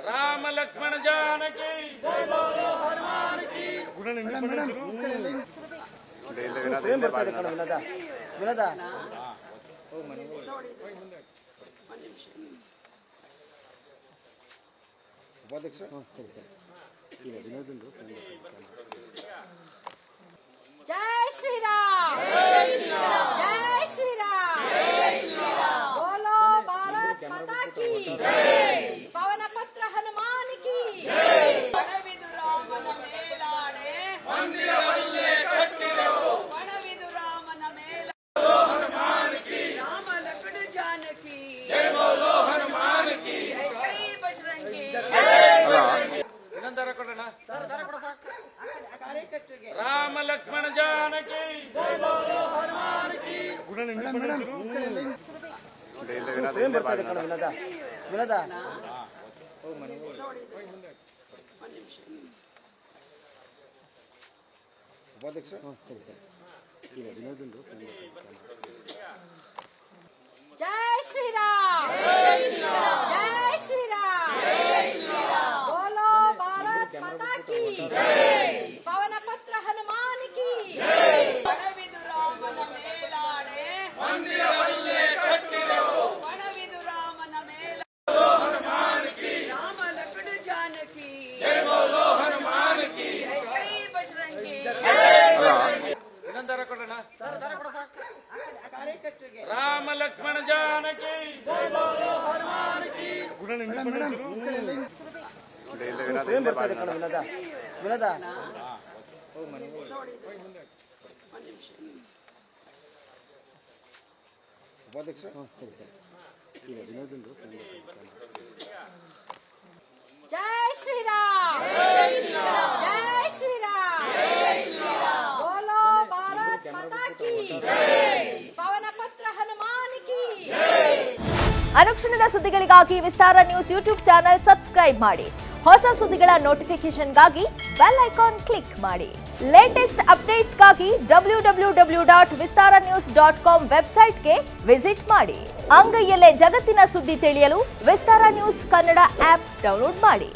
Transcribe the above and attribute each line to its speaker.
Speaker 1: राम लक्ष्मण जानकी
Speaker 2: जय श्री राम, जय श्री राम, बोलो भारत माता की जय, पवन पुत्र हनुमान की जय। वनविदुरामन मेलाणे मंदिरवल्ले कट्टिदेवु, वनविदुरामन मेलाणे हनुमान की, राम लक्ष्मण जानकी जय, बोलो हनुमान की जय, जय बजरंगी जय।
Speaker 1: राम लक्ष्मण जानकी
Speaker 2: जय श्री राम, जय श्री राम, बोलो भारत माता की जय, पवन पुत्र हनुमान की जय। वनविदुरामन मेलाणे मंदिरवल्ले कट्टिदेवु, वनविदुरामन मेलाणे हनुमान की, राम लक्ष्मण जानकी जय, बोलो हनुमान की जय, जय बजरंगी जय।
Speaker 1: राम लक्ष्मण जानकी
Speaker 2: जय श्री राम, जय श्री राम, बोलो भारत माता की जय, पवन पुत्र हनुमान की जय। ಅನುಕ್ಷಣದ ಸುದ್ದಿಗಳಿಗಾಗಿ ವಿಸ್ತಾರ ನ್ಯೂಸ್ ಯೂಟ್ಯೂಬ್ ಚಾನೆಲ್ ಸಬ್ಸ್ಕ್ರೈಬ್ ಮಾಡಿ. ಹೊಸ ಸುದ್ದಿಗಳ ನೋಟಿಫಿಕೇಶನ್ಗಾಗಿ ಬೆಲ್ ಐಕಾನ್ ಕ್ಲಿಕ್ ಮಾಡಿ. ಲೇಟೆಸ್ಟ್ ಅಪ್ಡೇಟ್ಸ್ಗಾಗಿ www.vistaranews.com ವೆಬ್ಸೈಟ್ಗೆ ವಿಸಿಟ್ ಮಾಡಿ. ಅಂಗೈಯಲ್ಲೇ ಜಗತ್ತಿನ ಸುದ್ದಿ ತಿಳಿಯಲು ವಿಸ್ತಾರ ನ್ಯೂಸ್ ಕನ್ನಡ ಆಪ್ ಡೌನ್ಲೋಡ್ ಮಾಡಿ.